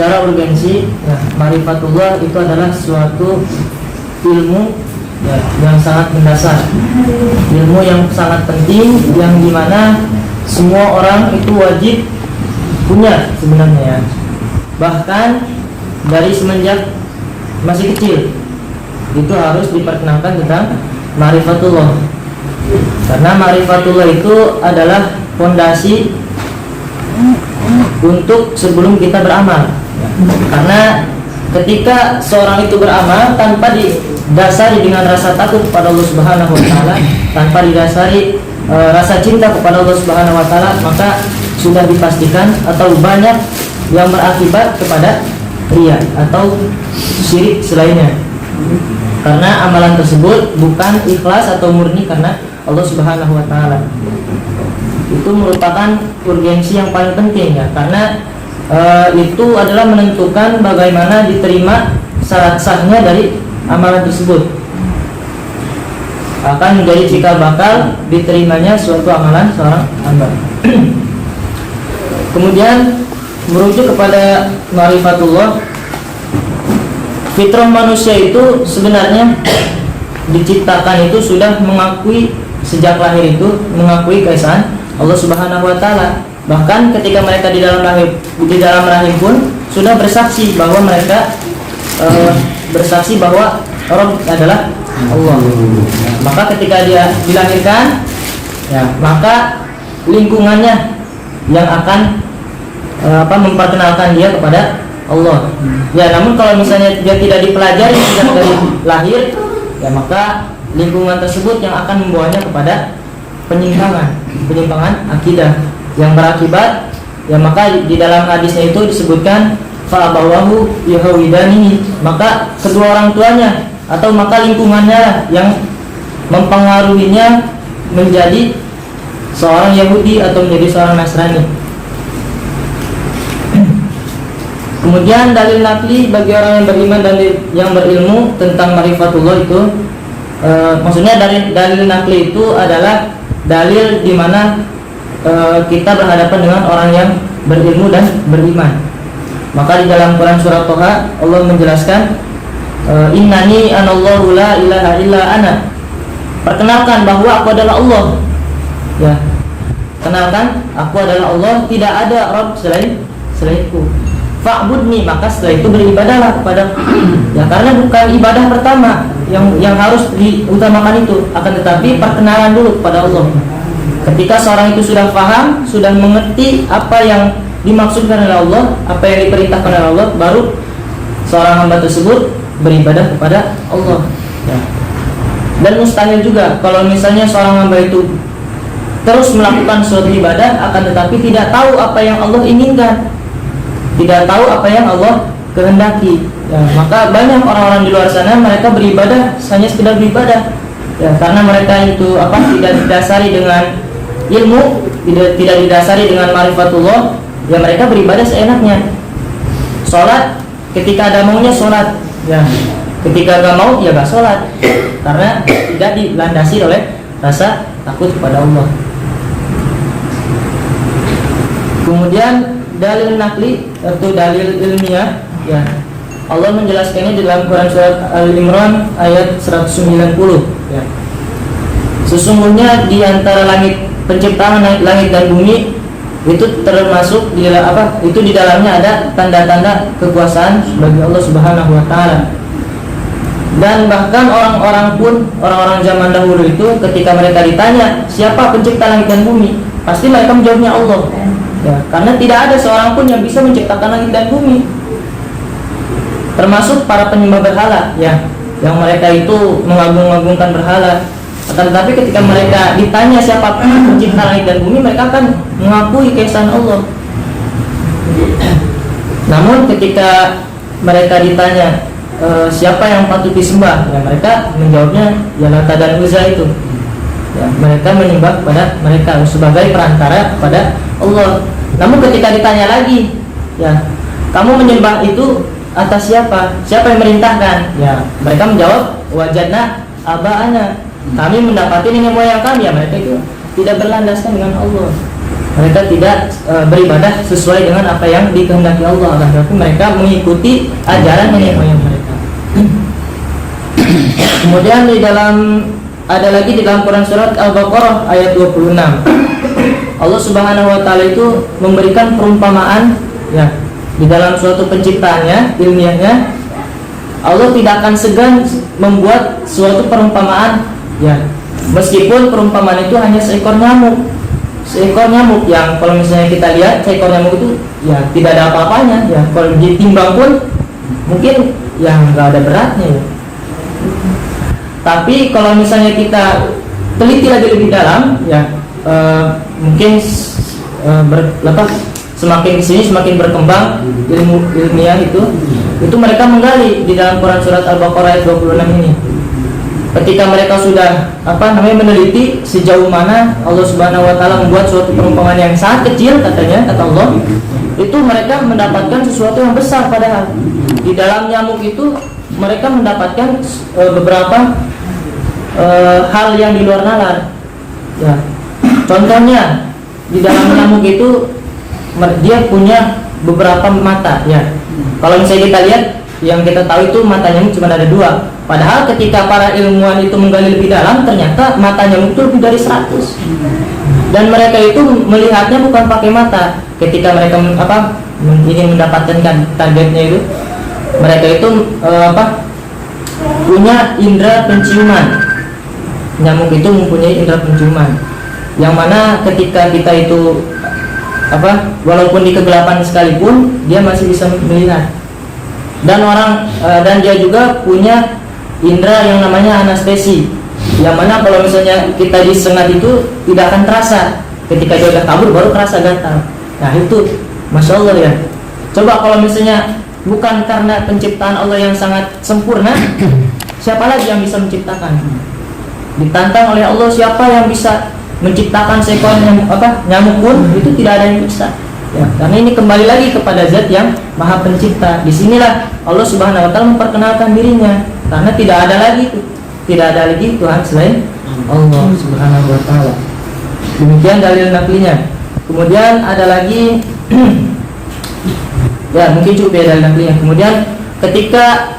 secara urgensi, ya, ma'rifatullah itu adalah suatu ilmu, ya, yang sangat mendasar, ilmu yang sangat penting, yang dimana semua orang itu wajib punya sebenarnya, ya. Bahkan dari semenjak masih kecil itu harus diperkenalkan tentang ma'rifatullah, karena ma'rifatullah itu adalah fondasi untuk sebelum kita beramal, ya. Karena ketika seorang itu beramal tanpa didasari dengan rasa takut kepada Allah Subhanahu wa taala, tanpa didasari rasa cinta kepada Allah Subhanahu wa taala, maka sudah dipastikan atau banyak yang berakibat kepada riya atau syirik selainnya. Karena amalan tersebut bukan ikhlas atau murni karena Allah Subhanahu wa taala. Itu merupakan urgensi yang paling penting, ya, karena itu adalah menentukan bagaimana diterima syarat sahnya dari amalan tersebut. Akan menjadi cikal bakal diterimanya suatu amalan seorang hamba. Kemudian merujuk kepada ma'rifatullah, fitrah manusia itu sebenarnya diciptakan itu sudah mengakui, sejak lahir itu mengakui keesaan Allah Subhanahu wa taala. Bahkan ketika mereka di dalam rahim pun sudah bersaksi bahwa mereka bersaksi bahwa Rabb adalah Allah. Maka ketika dia dilahirkan, ya, maka lingkungannya yang akan memperkenalkan dia kepada Allah. Ya, namun kalau misalnya dia tidak dipelajari sejak dari lahir, ya, maka lingkungan tersebut yang akan membawanya kepada penyimpangan akidah yang berakibat, ya, maka di dalam hadisnya itu disebutkan fa abawahu yahawidanihi, maka kedua orang tuanya atau maka lingkungannya yang mempengaruhinya menjadi seorang Yahudi atau menjadi seorang Nasrani. Kemudian dalil nakli bagi orang yang beriman dan yang berilmu tentang ma'rifatullah itu, maksudnya dalil nakli itu adalah dalil di mana kita berhadapan dengan orang yang berilmu dan beriman. Maka di dalam Quran surah Toha Allah menjelaskan, innani anallahu la ilaha illa ana. Perkenalkan bahwa aku adalah Allah. Ya. Kenalkan aku adalah Allah, tidak ada Rabb selainku. Fa'budni, maka setelah itu beribadahlah kepada. Ya, karena bukan ibadah pertama yang harus diutamakan itu, akan tetapi perkenalan dulu kepada Allah. Ketika seorang itu sudah paham, sudah mengerti apa yang dimaksudkan oleh Allah, apa yang diperintahkan oleh Allah, baru seorang hamba tersebut beribadah kepada Allah, ya. Dan mustahil juga kalau misalnya seorang hamba itu terus melakukan suatu ibadah akan tetapi tidak tahu apa yang Allah inginkan, tidak tahu apa yang Allah kehendaki, ya. Maka banyak orang-orang di luar sana mereka beribadah hanya sekedar beribadah, ya, karena mereka itu tidak didasari dengan ilmu, tidak didasari dengan ma'rifatullah, ya, mereka beribadah seenaknya. Sholat ketika ada maunya sholat, ya, ketika gak mau ya gak sholat, karena tidak dilandasi oleh rasa takut kepada Allah. Kemudian dalil nakli atau dalil ilmiah, ya, Allah menjelaskannya di dalam Quran surat Al-Imran ayat 190, ya. Sesungguhnya di antara penciptaan langit dan bumi itu termasuk di dalamnya ada tanda-tanda kekuasaan bagi Allah Subhanahu wa taala. Dan bahkan orang-orang zaman dahulu itu ketika mereka ditanya siapa pencipta langit dan bumi, pasti mereka menjawabnya Allah, ya, karena tidak ada seorang pun yang bisa menciptakan langit dan bumi, termasuk para penyembah berhala, ya, yang mereka itu mengagung-agungkan berhala. Akan tetapi ketika mereka ditanya siapa pencipta langit dan bumi, mereka akan mengakui keesaan Allah. Namun ketika mereka ditanya siapa yang patut disembah, ya, mereka menjawabnya ya Lata dan Uzza itu, ya, mereka menyembah kepada mereka sebagai perantara kepada Allah. Namun ketika ditanya lagi, ya, kamu menyembah itu atas siapa? Siapa yang merintahkan? Ya, mereka menjawab wajadna aba'ana, kami mendapati nenek moyang kami, ya, mereka itu tidak berlandaskan dengan Allah. Mereka tidak beribadah sesuai dengan apa yang dikehendaki Allah, tapi mereka mengikuti ajaran nenek moyang mereka. Kemudian ada lagi di dalam Quran surat Al-Baqarah ayat 26. Allah Subhanahu wa taala itu memberikan perumpamaan ya di dalam suatu penciptaannya, ilmiahnya. Allah tidak akan segan membuat suatu perumpamaan ya. Meskipun perumpamaan itu hanya seekor nyamuk yang kalau misalnya kita lihat seekor nyamuk itu ya tidak ada apa-apanya ya, kalau ditimbang pun mungkin yang nggak ada beratnya ya. Tapi kalau misalnya kita teliti lagi lebih dalam ya, mungkin semakin kesini semakin berkembang ilmiah itu mereka menggali di dalam Quran surat Al-Baqarah ayat 26 ini. Ketika mereka sudah meneliti sejauh mana Allah Subhanahu wa taala membuat suatu perumpamaan yang sangat kecil, kata Allah, itu mereka mendapatkan sesuatu yang besar. Padahal di dalam nyamuk itu mereka mendapatkan beberapa hal yang di luar nalar ya. Contohnya di dalam nyamuk itu dia punya beberapa mata ya. Kalau misalnya kita lihat, yang kita tahu itu mata nyamuk cuma ada 2. Padahal ketika para ilmuwan itu menggali lebih dalam, ternyata mata nyamuk itu lebih dari 100. Dan mereka itu melihatnya bukan pakai mata. Ketika mereka ingin mendapatkan targetnya itu, mereka itu punya indera penciuman. Nyamuk itu mempunyai indera penciuman, yang mana ketika kita itu walaupun di kegelapan sekalipun dia masih bisa melihat. Dan dia juga punya indera yang namanya anestesi, yang mana kalau misalnya kita disengat itu tidak akan terasa. Ketika dia udah kabur baru terasa gatal. Nah itu Masya Allah ya. Coba kalau misalnya bukan karena penciptaan Allah yang sangat sempurna, siapa lagi yang bisa menciptakan? Ditantang oleh Allah, siapa yang bisa menciptakan seekor nyamuk pun itu tidak ada yang bisa ya, karena ini kembali lagi kepada Zat yang Maha Pencipta. Disinilah Allah Subhanahu wa taala memperkenalkan dirinya, karena tidak ada lagi Tuhan selain Allah Subhanahu wa taala. Demikian dalil naklinya. Kemudian ada lagi ya mungkin cukup ya dalil naklinya. Kemudian ketika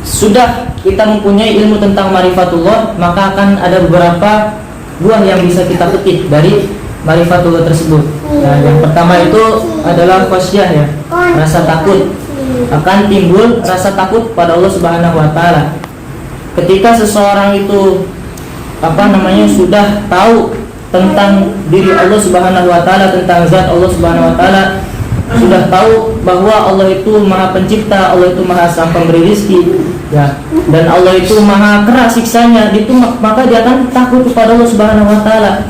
sudah kita mempunyai ilmu tentang marifatullah, maka akan ada beberapa buah yang bisa kita petik dari marifatullah tersebut. Nah, yang pertama itu adalah khasyah ya, rasa takut. Akan timbul rasa takut pada Allah Subhanahu wa taala. Ketika seseorang itu sudah tahu tentang diri Allah Subhanahu wa taala, tentang zat Allah Subhanahu wa taala, sudah tahu bahwa Allah itu Maha Pencipta, Allah itu Maha Sang Pemberi rezeki ya, dan Allah itu Maha keras siksanya, itu maka dia akan takut kepada Allah Subhanahu wa taala.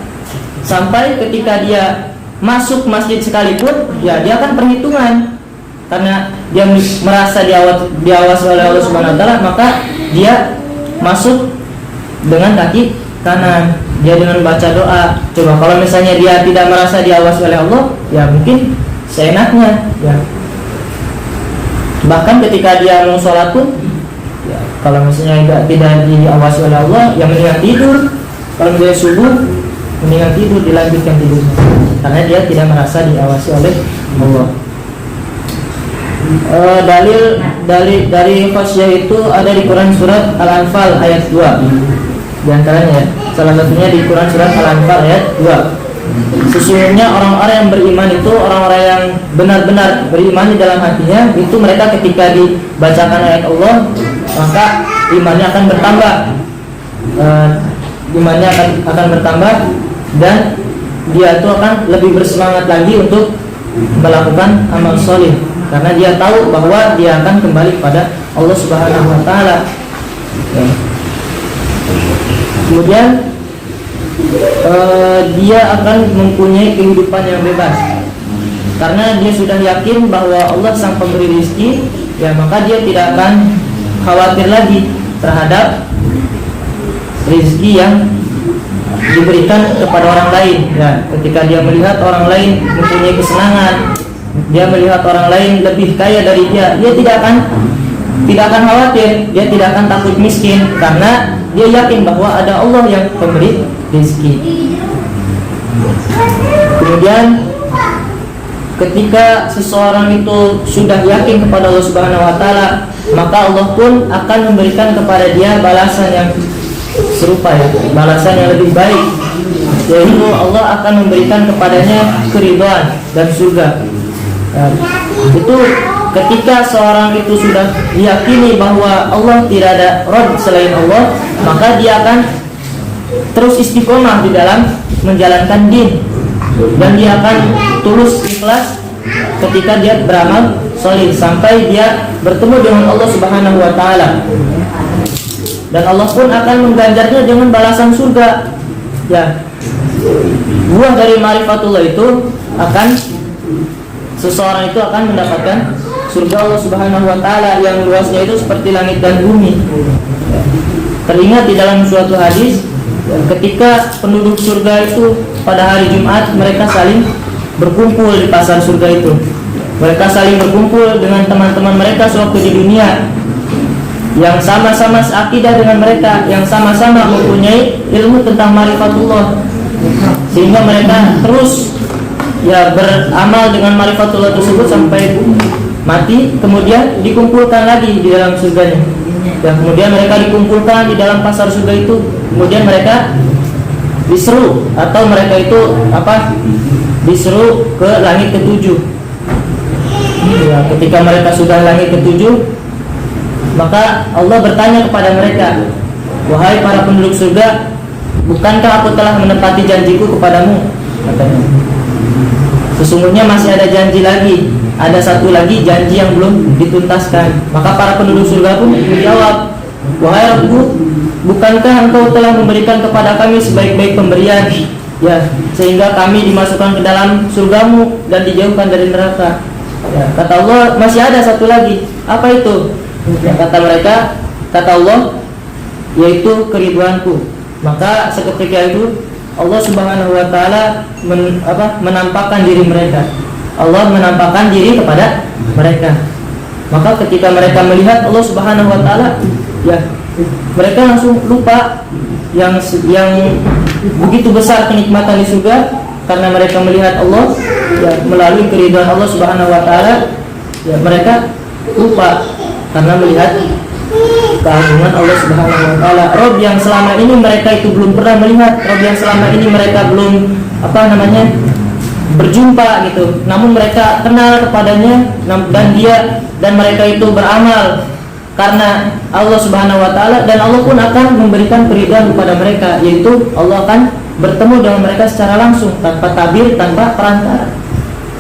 Sampai ketika dia masuk masjid sekalipun ya dia akan perhitungan, karena dia merasa diawasi oleh Allah Subhanahu wa taala, maka dia masuk dengan kaki kanan, dia dengan baca doa. Coba kalau misalnya dia tidak merasa diawasi oleh Allah, ya mungkin seenaknya ya. Bahkan ketika dia mau sholat pun ya, kalau misalnya tidak diawasi oleh Allah, ya mendingan tidur. Kalau misalnya subuh, mendingan tidur, dilanjutkan tidurnya, karena dia tidak merasa diawasi oleh Allah. Dalil dari khasyah itu ada di Quran surat Al-Anfal ayat 2. Di antaranya ya, salah satunya di Quran surat Al-Anfal ayat 2. Sesungguhnya orang-orang yang beriman itu orang-orang yang benar-benar beriman di dalam hatinya, itu mereka ketika dibacakan ayat Allah, maka imannya akan bertambah. Imannya akan bertambah, dan dia itu akan lebih bersemangat lagi untuk melakukan amal soleh, karena dia tahu bahwa dia akan kembali kepada Allah Subhanahu wa taala. Kemudian dia akan mempunyai kehidupan yang bebas, karena dia sudah yakin bahwa Allah Sang Pemberi rezeki, ya maka dia tidak akan khawatir lagi terhadap rezeki yang diberikan kepada orang lain ya. Ketika dia melihat orang lain mempunyai kesenangan, dia melihat orang lain lebih kaya dari dia tidak akan khawatir, dia tidak akan takut miskin, karena dia yakin bahwa ada Allah yang pemberi rezeki. Kemudian ketika seseorang itu sudah yakin kepada Allah Subhanahu wa taala, maka Allah pun akan memberikan kepada dia balasan yang serupa, ya, balasan yang lebih baik, yaitu Allah akan memberikan kepadanya keridhaan dan surga. Itu ketika seorang itu sudah diyakini bahwa Allah tidak ada Rabb selain Allah, maka dia akan terus istiqomah di dalam menjalankan din, dan dia akan tulus ikhlas ketika dia beramal soleh sampai dia bertemu dengan Allah Subhanahu wa taala. Dan Allah pun akan mengganjarnya dengan balasan surga. Ya. Buah dari ma'rifatullah itu akan seseorang itu akan mendapatkan surga Allah Subhanahu wa taala yang luasnya itu seperti langit dan bumi. Teringat di dalam suatu hadis, ketika penduduk surga itu pada hari Jumat mereka saling berkumpul di pasar surga itu. Mereka saling berkumpul dengan teman-teman mereka sewaktu di dunia yang sama-sama seakidah dengan mereka, yang sama-sama mempunyai ilmu tentang ma'rifatullah, sehingga mereka terus beramal dengan ma'rifatullah tersebut sampai mati, kemudian dikumpulkan lagi di dalam surganya. Dan kemudian mereka dikumpulkan di dalam pasar surga itu, kemudian mereka diseru atau mereka itu diseru ke langit ketujuh. Ya, ketika mereka sudah langit ketujuh, maka Allah bertanya kepada mereka, wahai para penduduk surga, bukankah aku telah menepati janjiku kepadamu? Katanya, sesungguhnya masih ada janji lagi, ada satu lagi janji yang belum dituntaskan. Maka para penduduk surga pun menjawab, wahai Rabbku, bukankah engkau telah memberikan kepada kami sebaik-baik pemberian, ya, sehingga kami dimasukkan ke dalam surgamu dan dijauhkan dari neraka? Ya, kata Allah, masih ada satu lagi. Apa itu? Ya, kata mereka, kata Allah, yaitu keridhaanku. Maka seketika itu Allah Subhanahu wa taala menampakkan diri mereka. Allah menampakkan diri kepada mereka. Maka ketika mereka melihat Allah Subhanahu wa taala, ya, mereka langsung lupa yang begitu besar kenikmatan di surga, karena mereka melihat Allah, ya, melalui keridhaan Allah Subhanahu wa taala. Ya, mereka lupa karena melihat keagungan Allah Subhanahu wa taala. Rabb yang selama ini mereka itu belum pernah melihat, Rabb yang selama ini mereka belum berjumpa gitu. Namun mereka kenal kepadanya, dan mereka itu beramal karena Allah Subhanahu wa taala, dan Allah pun akan memberikan keridhaan kepada mereka, yaitu Allah akan bertemu dengan mereka secara langsung tanpa tabir, tanpa perantara.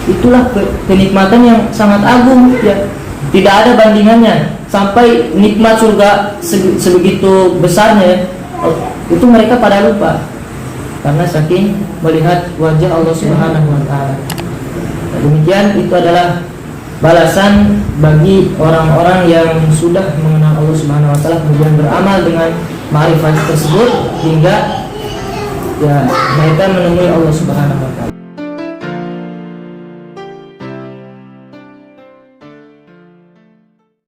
Itulah kenikmatan yang sangat agung, ya. Tidak ada bandingannya. Sampai nikmat surga sebegitu besarnya, itu mereka pada lupa karena saking melihat wajah Allah Subhanahu wa taala. Demikian, itu adalah balasan bagi orang-orang yang sudah mengenal Allah Subhanahu wa taala kemudian beramal dengan ma'rifat tersebut hingga, ya, mereka menemui Allah Subhanahu wa taala.